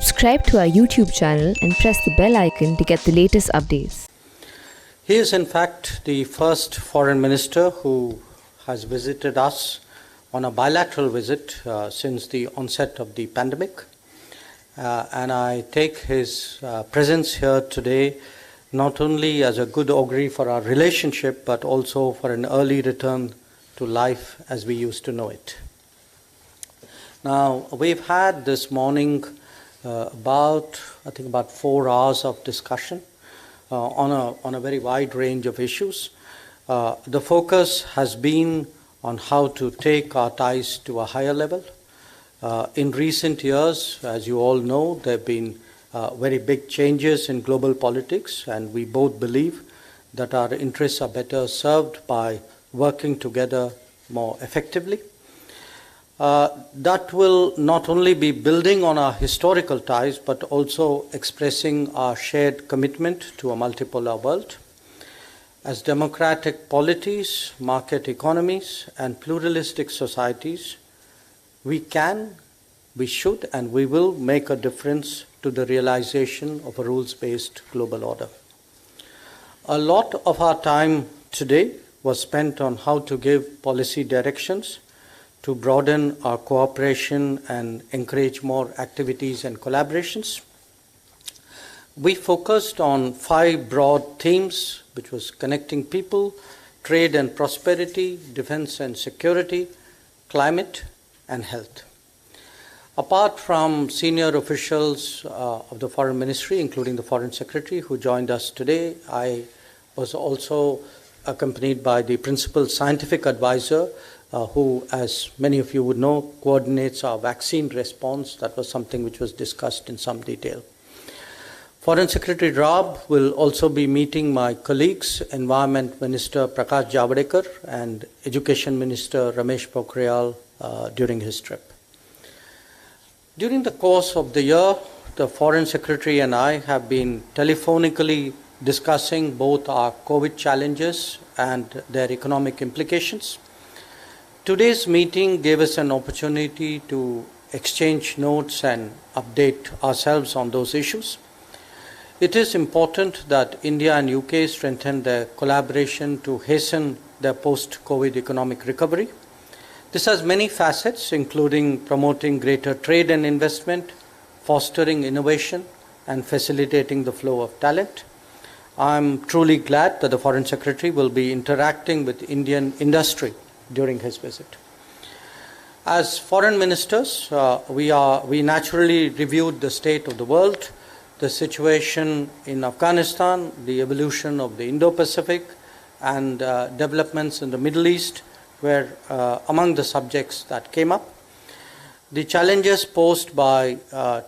Subscribe to our YouTube channel and press the bell icon to get the latest updates. He is in fact the first foreign minister who has visited us on a bilateral visit since the onset of the pandemic. And I take his presence here today not only as a good augury for our relationship, but also for an early return to life as we used to know it. Now, we've had this morning about 4 hours of discussion on a very wide range of issues. The focus has been on how to take our ties to a higher level. In recent years, as you all know, there have been very big changes in global politics, and we both believe that our interests are better served by working together more effectively. That will not only be building on our historical ties, but also expressing our shared commitment to a multipolar world. As democratic polities, market economies, and pluralistic societies, we can, we should, and we will make a difference to the realization of a rules-based global order. A lot of our time today was spent on how to give policy directions to broaden our cooperation and encourage more activities and collaborations. We focused on 5 broad themes, which was connecting people, trade and prosperity, defense and security, climate, and health. Apart from senior officials of the Foreign Ministry, including the Foreign Secretary who joined us today, I was also accompanied by the Principal Scientific Advisor who, as many of you would know, coordinates our vaccine response. That was something which was discussed in some detail. Foreign Secretary Raab will also be meeting my colleagues, Environment Minister Prakash Javadekar and Education Minister Ramesh Pokhriyal during his trip. During the course of the year, the Foreign Secretary and I have been telephonically discussing both our COVID challenges and their economic implications. Today's meeting gave us an opportunity to exchange notes and update ourselves on those issues. It is important that India and UK strengthen their collaboration to hasten their post-COVID economic recovery. This has many facets, including promoting greater trade and investment, fostering innovation, and facilitating the flow of talent. I'm truly glad that the Foreign Secretary will be interacting with Indian industry during his visit. As foreign ministers, we naturally reviewed the state of the world, the situation in Afghanistan, the evolution of the Indo-Pacific, and developments in the Middle East were among the subjects that came up. The challenges posed by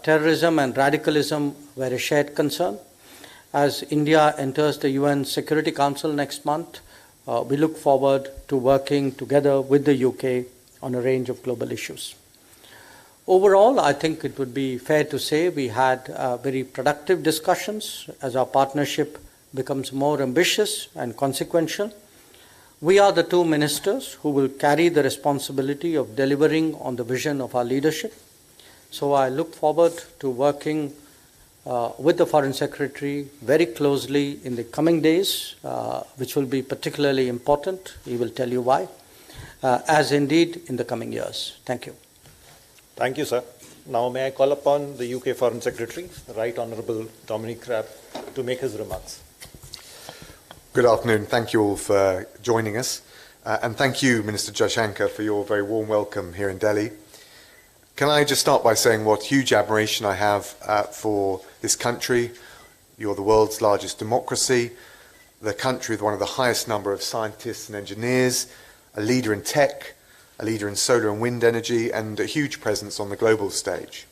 terrorism and radicalism were a shared concern. As India enters the UN Security Council next month, we look forward to working together with the UK on a range of global issues. Overall, I think it would be fair to say we had very productive discussions as our partnership becomes more ambitious and consequential. We are the 2 ministers who will carry the responsibility of delivering on the vision of our leadership. So I look forward to working with the Foreign Secretary very closely in the coming days, which will be particularly important. He will tell you why, as indeed in the coming years. Thank you. Thank you, sir. Now may I call upon the UK Foreign Secretary, the Right Honourable Dominic Raab, to make his remarks. Good afternoon. Thank you all for joining us. And thank you, Minister Jaishankar, for your very warm welcome here in Delhi. Can I just start by saying what huge admiration I have for this country. You're the world's largest democracy, the country with one of the highest number of scientists and engineers, a leader in tech, a leader in solar and wind energy, and a huge presence on the global stage.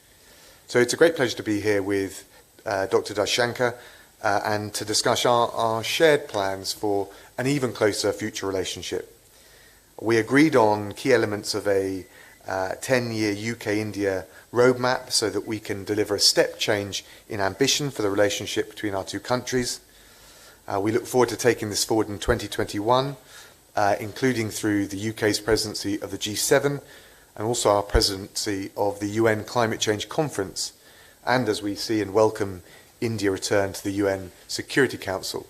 So it's a great pleasure to be here with Dr. Jaishankar and to discuss our shared plans for an even closer future relationship. We agreed on key elements of a 10-year UK-India roadmap so that we can deliver a step change in ambition for the relationship between our 2 countries. We look forward to taking this forward in 2021, including through the UK's presidency of the G7 and also our presidency of the UN Climate Change Conference and as we see and welcome India return to the UN Security Council.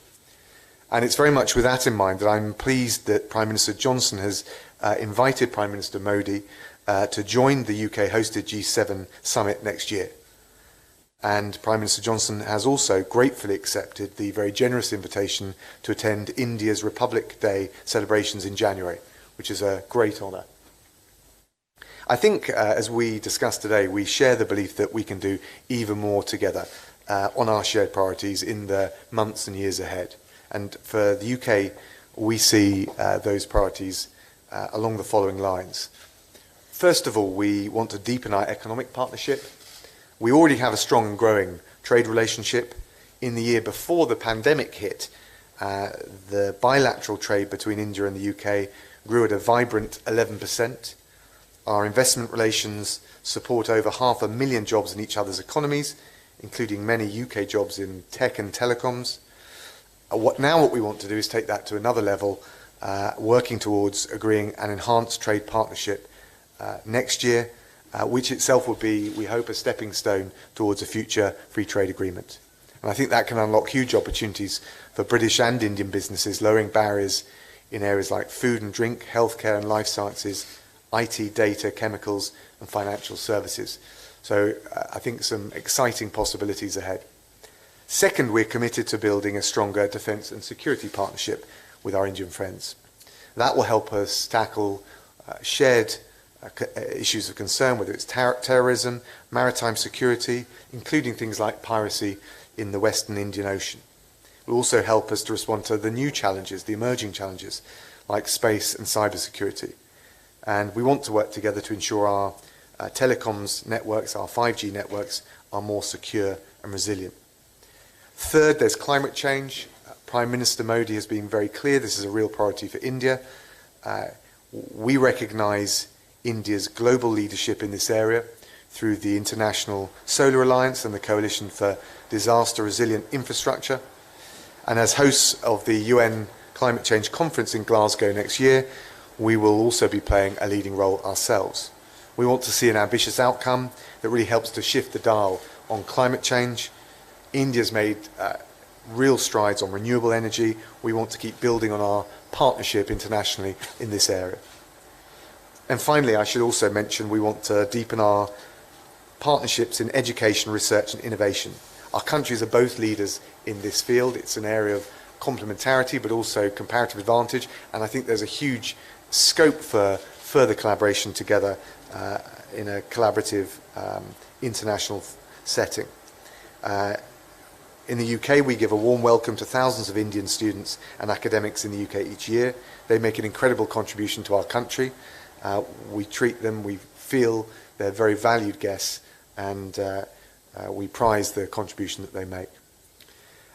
And it's very much with that in mind that I'm pleased that Prime Minister Johnson has invited Prime Minister Modi to join the UK-hosted G7 summit next year. And Prime Minister Johnson has also gratefully accepted the very generous invitation to attend India's Republic Day celebrations in January, which is a great honour. I think, as we discussed today, we share the belief that we can do even more together on our shared priorities in the months and years ahead. And for the UK, we see those priorities along the following lines. First of all, we want to deepen our economic partnership. We already have a strong and growing trade relationship. In the year before the pandemic hit, the bilateral trade between India and the UK grew at a vibrant 11%. Our investment relations support over 500,000 jobs in each other's economies, including many UK jobs in tech and telecoms. What we want to do is take that to another level, working towards agreeing an enhanced trade partnership next year, which itself will be, we hope, a stepping stone towards a future free trade agreement. And I think that can unlock huge opportunities for British and Indian businesses, lowering barriers in areas like food and drink, healthcare and life sciences, IT, data, chemicals and financial services. So I think some exciting possibilities ahead. Second, we're committed to building a stronger defence and security partnership with our Indian friends. That will help us tackle shared issues of concern, whether it's terrorism, maritime security, including things like piracy in the Western Indian Ocean. It will also help us to respond to the new challenges, the emerging challenges, like space and cybersecurity. And we want to work together to ensure our telecoms networks, our 5G networks, are more secure and resilient. Third, there's climate change. Prime Minister Modi has been very clear this is a real priority for India. We recognise India's global leadership in this area through the International Solar Alliance and the Coalition for Disaster Resilient Infrastructure. And as hosts of the UN Climate Change Conference in Glasgow next year, we will also be playing a leading role ourselves. We want to see an ambitious outcome that really helps to shift the dial on climate change. India's made real strides on renewable energy. We want to keep building on our partnership internationally in this area. And finally, I should also mention we want to deepen our partnerships in education, research and innovation. Our countries are both leaders in this field. It's an area of complementarity but also comparative advantage, and I think there's a huge scope for further collaboration together in a collaborative international setting. In the UK, we give a warm welcome to thousands of Indian students and academics in the UK each year. They make an incredible contribution to our country. We treat them, we feel they're very valued guests, and we prize the contribution that they make.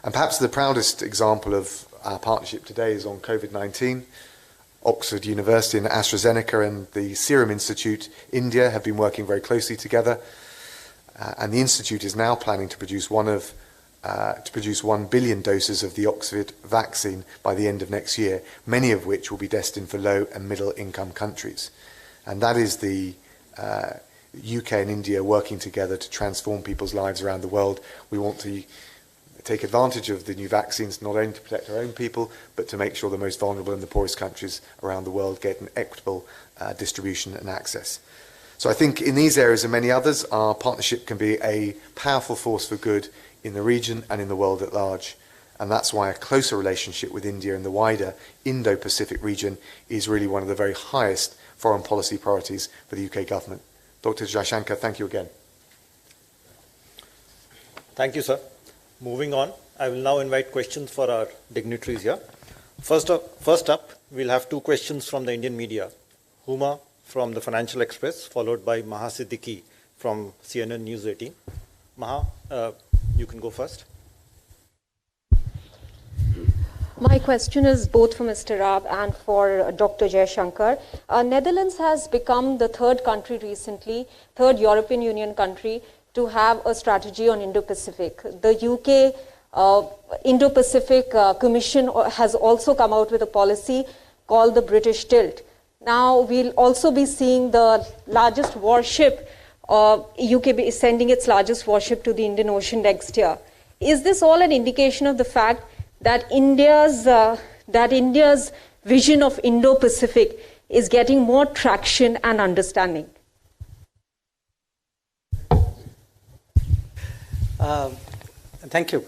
And perhaps the proudest example of our partnership today is on COVID-19. Oxford University and AstraZeneca and the Serum Institute, India, have been working very closely together. And the Institute is now planning to produce 1 billion doses of the Oxford vaccine by the end of next year, many of which will be destined for low and middle income countries. And that is the UK and India working together to transform people's lives around the world. We want to take advantage of the new vaccines not only to protect our own people, but to make sure the most vulnerable and the poorest countries around the world get an equitable distribution and access. So I think in these areas and many others, our partnership can be a powerful force for good in the region and in the world at large. And that's why a closer relationship with India and the wider Indo-Pacific region is really one of the very highest foreign policy priorities for the UK government. Dr. Jaishankar, thank you again. Thank you, sir. Moving on, I will now invite questions for our dignitaries here. First up, we'll have 2 questions from the Indian media. Huma from the Financial Express, followed by Maha Siddiqui from CNN News 18. Maha, you can go first. My question is both for Mr. Raab and for Dr. Jaishankar. Netherlands has become the 3rd country recently, 3rd European Union country to have a strategy on Indo-Pacific. The UK Indo-Pacific Commission has also come out with a policy called the British Tilt. Now we'll also be seeing the largest warship UK is sending its largest warship to the Indian Ocean next year. Is this all an indication of the fact that India's vision of Indo-Pacific is getting more traction and understanding? Thank you.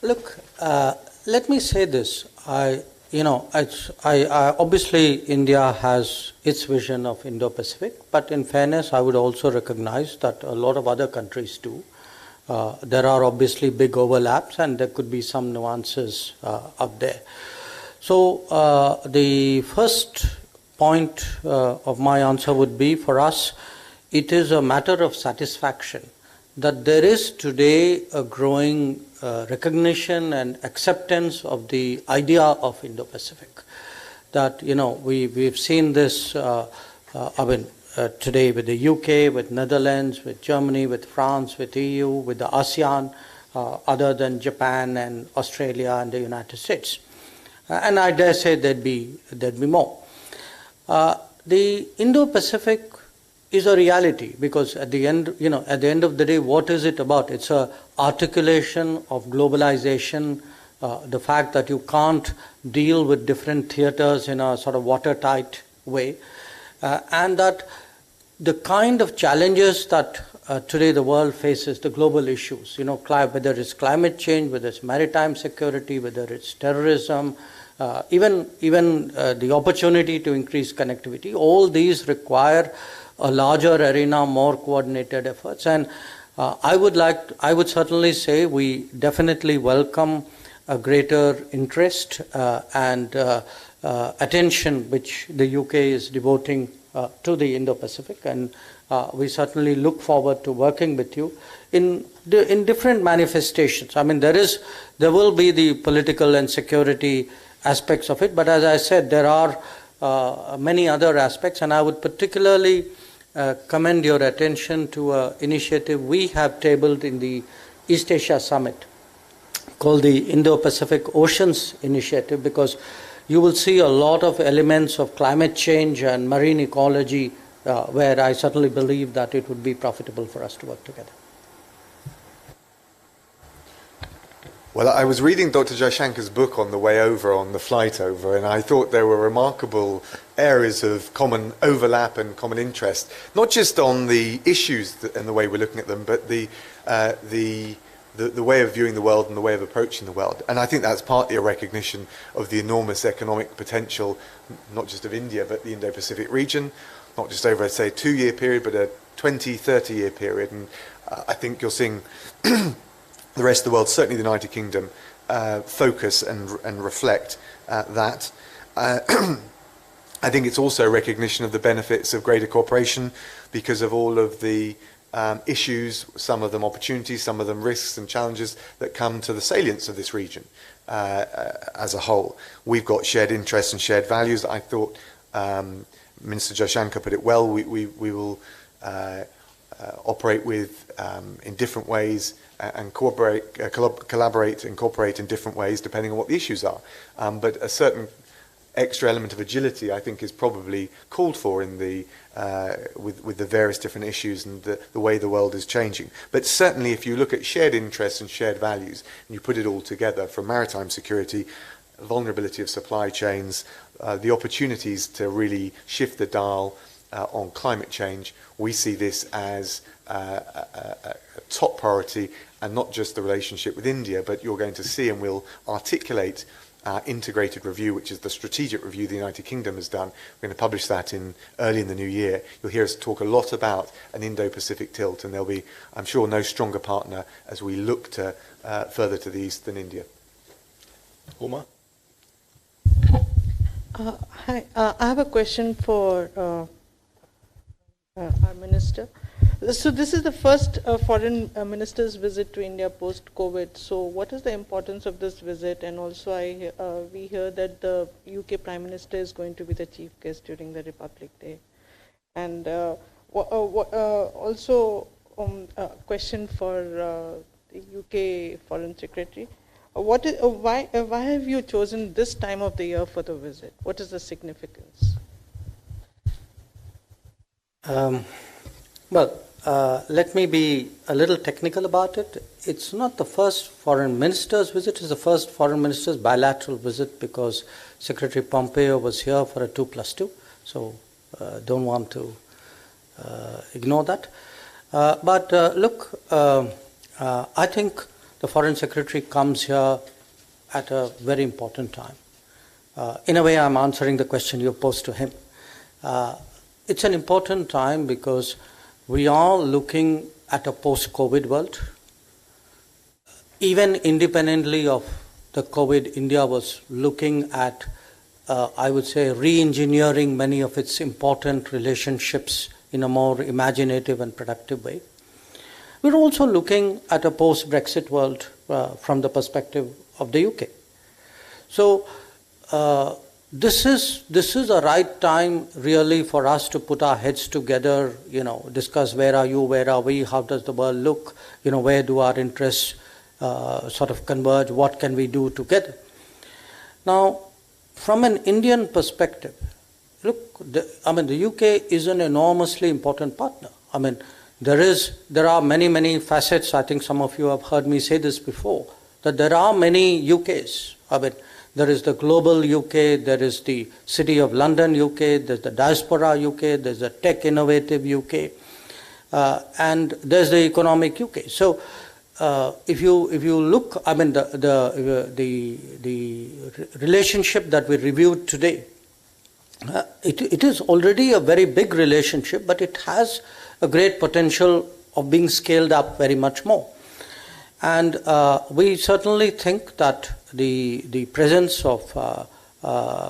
Look, let me say this. Obviously India has its vision of Indo-Pacific, but in fairness, I would also recognize that a lot of other countries do. There are obviously big overlaps, and there could be some nuances up there. So the first point of my answer would be, for us, it is a matter of satisfaction that there is today a growing recognition and acceptance of the idea of Indo-Pacific. That, we've seen this, today with the UK, with Netherlands, with Germany, with France, with EU, with the ASEAN, other than Japan and Australia and the United States. And I dare say there'd be more. The Indo-Pacific is a reality, because at the end of the day, what is it about? It's a articulation of globalization, the fact that you can't deal with different theaters in a sort of watertight way, and that the kind of challenges that today the world faces, the global issues, whether it's climate change, whether it's maritime security, whether it's terrorism, even the opportunity to increase connectivity, all these require a larger arena, more coordinated efforts. And I would certainly say we definitely welcome a greater interest and attention which the UK is devoting to the Indo-Pacific, and we certainly look forward to working with you in different manifestations. I mean, there will be the political and security aspects of it, but as I said, there are many other aspects, and I would particularly commend your attention to an initiative we have tabled in the East Asia Summit called the Indo-Pacific Oceans Initiative, because you will see a lot of elements of climate change and marine ecology where I certainly believe that it would be profitable for us to work together. Well, I was reading Dr. Jaishankar's book on the way over, on the flight over, and I thought there were remarkable areas of common overlap and common interest, not just on the issues and the way we're looking at them, but the way of viewing the world and the way of approaching the world. And I think that's partly a recognition of the enormous economic potential, not just of India, but the Indo-Pacific region, not just over, say, a 2-year period, but a 20, 30-year period. And I think you're seeing the rest of the world, certainly the United Kingdom, focus and reflect that. I think it's also a recognition of the benefits of greater cooperation because of all of the issues, some of them opportunities, some of them risks and challenges that come to the salience of this region as a whole. We've got shared interests and shared values. I thought Minister Jaishankar put it well. We will operate with in different ways and collaborate and cooperate in different ways depending on what the issues are. But a certain extra element of agility, I think, is probably called for in the with the various different issues and the way the world is changing. But certainly, if you look at shared interests and shared values, and you put it all together, from maritime security, vulnerability of supply chains, the opportunities to really shift the dial on climate change, we see this as a top priority, and not just the relationship with India, but you're going to see, and we'll articulate integrated review, which is the strategic review the United Kingdom has done. We're going to publish that early in the new year. You'll hear us talk a lot about an Indo-Pacific tilt, and there'll be, I'm sure, no stronger partner as we look to further to the east than India. Uma? Hi, I have a question for our minister. So this is the first foreign minister's visit to India post-COVID. So what is the importance of this visit? And also we hear that the UK Prime Minister is going to be the chief guest during the Republic Day. And also a question for the UK Foreign Secretary. Why have you chosen this time of the year for the visit? What is the significance? Well, let me be a little technical about it. It's not the first foreign minister's visit, it's the first foreign minister's bilateral visit because Secretary Pompeo was here for a 2+2. So don't want to ignore that. But look, I think the Foreign Secretary comes here at a very important time. In a way, I'm answering the question you posed to him. It's an important time because we are looking at a post-COVID world. Even independently of the COVID, India was looking at, I would say, re-engineering many of its important relationships in a more imaginative and productive way. We're also looking at a post-Brexit world from the perspective of the UK. So this is a right time really for us to put our heads together, discuss where are you, where are we, how does the world look, where do our interests sort of converge, what can we do together. Now, from an Indian perspective, look, the UK is an enormously important partner. There are many, many facets. I think some of you have heard me say this before, that there are many UKs. There is the global UK, there is the City of London UK, there's the diaspora UK, there's the tech innovative UK, and there's the economic UK. So if you look, the relationship that we reviewed today, it is already a very big relationship, but it has a great potential of being scaled up very much more. And we certainly think that the presence of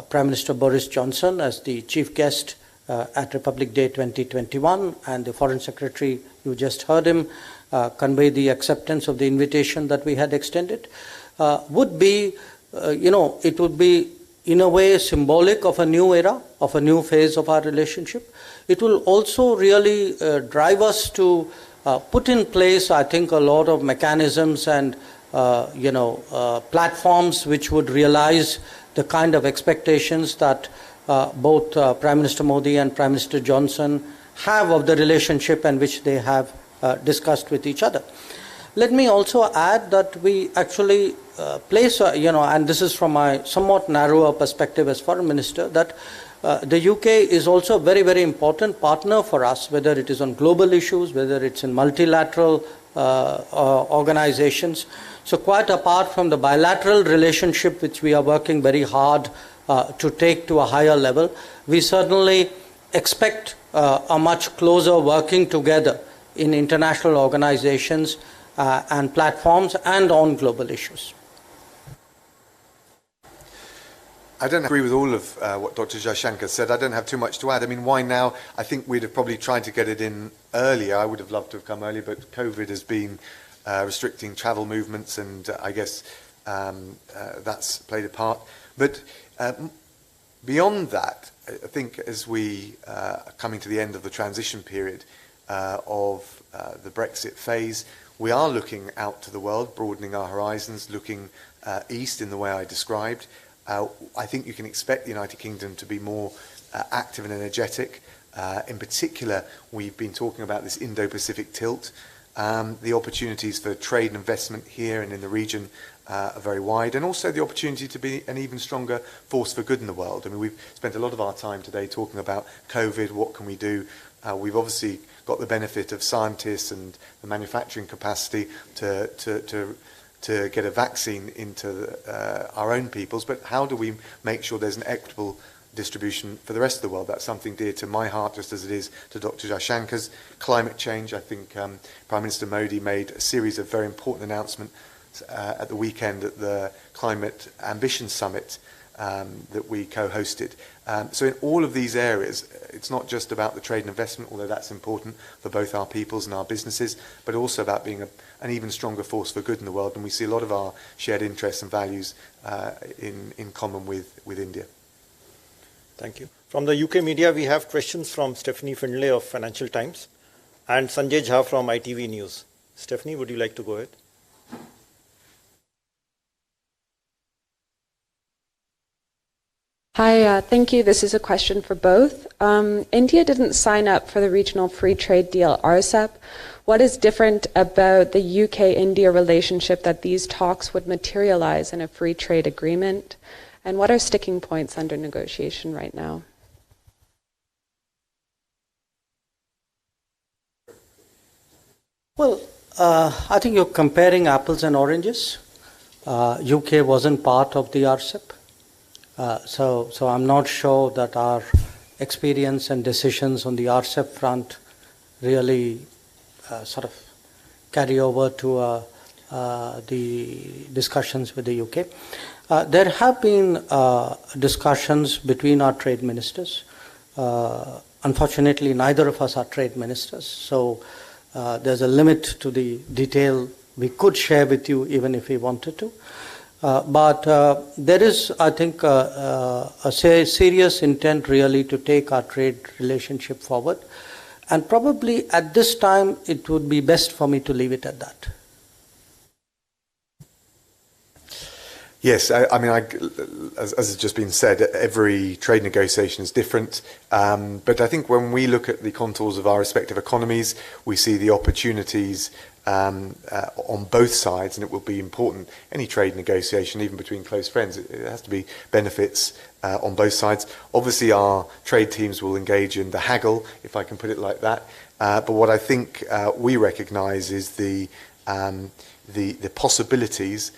Prime Minister Boris Johnson as the chief guest at Republic Day 2021 and the Foreign Secretary, you just heard him convey the acceptance of the invitation that we had extended, would be, it would be in a way symbolic of a new era, of a new phase of our relationship. It will also really drive us to put in place, I think, a lot of mechanisms and platforms which would realize the kind of expectations that both Prime Minister Modi and Prime Minister Johnson have of the relationship and which they have discussed with each other. Let me also add that we actually place, and this is from my somewhat narrower perspective as Foreign Minister, that the UK is also a very, very important partner for us, whether it is on global issues, whether it's in multilateral organizations. So quite apart from the bilateral relationship which we are working very hard to take to a higher level, we certainly expect a much closer working together in international organizations and platforms and on global issues. I don't agree with all of what Dr. Jaishankar said. I don't have too much to add. Why now? I think we'd have probably tried to get it in earlier. I would have loved to have come earlier, but COVID has been restricting travel movements, and I guess that's played a part. But beyond that, I think as we are coming to the end of the transition period of the Brexit phase, we are looking out to the world, broadening our horizons, looking east in the way I described. I think you can expect the United Kingdom to be more active and energetic. In particular, we've been talking about this Indo-Pacific tilt. The opportunities for trade and investment here and in the region are very wide, and also the opportunity to be an even stronger force for good in the world. We've spent a lot of our time today talking about COVID, what can we do? We've obviously got the benefit of scientists and the manufacturing capacity to get a vaccine into our own peoples, but how do we make sure there's an equitable distribution for the rest of the world? That's something dear to my heart, just as it is to Dr. Jaishankar's. Climate change, I think Prime Minister Modi made a series of very important announcements at the weekend at the Climate Ambition Summit that we co-hosted. So in all of these areas, it's not just about the trade and investment, although that's important for both our peoples and our businesses, but also about being an even stronger force for good in the world. And we see a lot of our shared interests and values in common with India. Thank you. From the UK media, we have questions from Stephanie Findlay of Financial Times and Sanjay Jha from ITV News. Stephanie, would you like to go ahead? Hi, thank you. This is a question for both. India didn't sign up for the regional free trade deal, RCEP. What is different about the UK-India relationship that these talks would materialize in a free trade agreement? And what are sticking points under negotiation right now? Well, I think you're comparing apples and oranges. UK wasn't part of the RCEP. So I'm not sure that our experience and decisions on the RCEP front really sort of carry over to the discussions with the UK. There have been discussions between our trade ministers. Unfortunately, neither of us are trade ministers, so there's a limit to the detail we could share with you even if we wanted to. But there is, I think, a serious intent really to take our trade relationship forward. And probably at this time, it would be best for me to leave it at that. Yes, I mean, as has just been said, every trade negotiation is different. But I think when we look at the contours of our respective economies, we see the opportunities on both sides, and it will be important. Any trade negotiation, even between close friends, it has to be benefits on both sides. Obviously, our trade teams will engage in the haggle, if I can put it like that. But what I think we recognise is the possibilities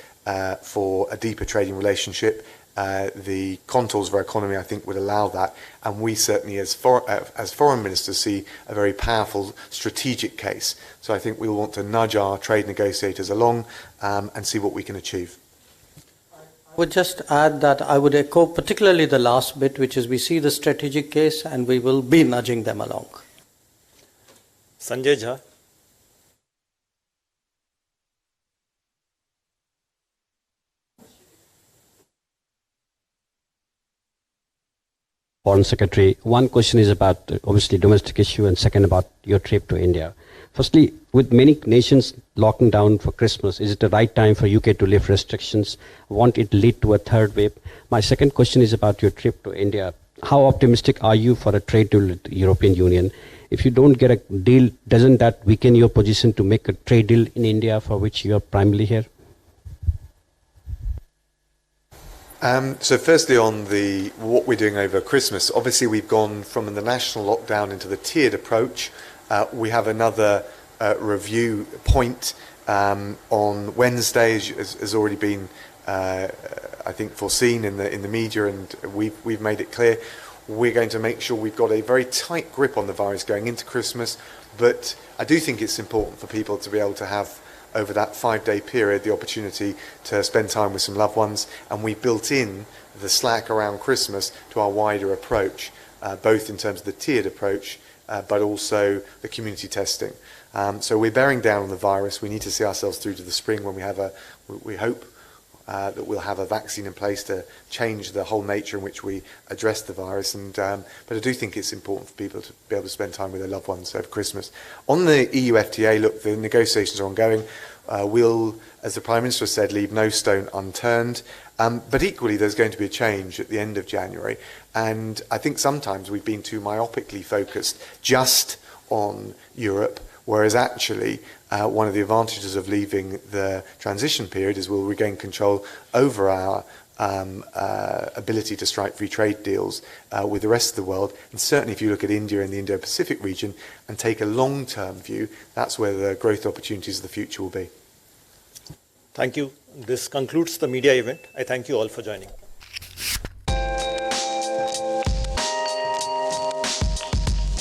for a deeper trading relationship. The contours of our economy, I think, would allow that, and we certainly, as foreign ministers, see a very powerful strategic case. So I think we'll want to nudge our trade negotiators along and see what we can achieve. I would just add that I would echo particularly the last bit, which is we see the strategic case and we will be nudging them along. Sanjay Jha. Foreign Secretary, one question is about obviously domestic issue and second about your trip to India. Firstly, with many nations locking down for Christmas, is it the right time for UK to lift restrictions? Won't it lead to a third wave? My second question is about your trip to India. How optimistic are you for a trade deal with the European Union? If you don't get a deal, doesn't that weaken your position to make a trade deal in India for which you are primarily here? So firstly, on what we're doing over Christmas, obviously we've gone from the national lockdown into the tiered approach. We have another review point on Wednesday, as has already been, I think, foreseen in the media, and we've made it clear. We're going to make sure we've got a very tight grip on the virus going into Christmas, but I do think it's important for people to be able to have, over that 5-day period, the opportunity to spend time with some loved ones, and we built in the slack around Christmas to our wider approach, both in terms of the tiered approach, but also the community testing. So we're bearing down on the virus. We need to see ourselves through to the spring when we hope that we'll have a vaccine in place to change the whole nature in which we address the virus. But I do think it's important for people to be able to spend time with their loved ones over Christmas. On the EU FTA, look, the negotiations are ongoing. We'll, as the Prime Minister said, leave no stone unturned. But equally, there's going to be a change at the end of January. And I think sometimes we've been too myopically focused just on Europe, whereas actually one of the advantages of leaving the transition period is we'll regain control over our ability to strike free trade deals with the rest of the world. And certainly if you look at India and the Indo-Pacific region and take a long-term view, that's where the growth opportunities of the future will be. Thank you. This concludes the media event. I thank you all for joining.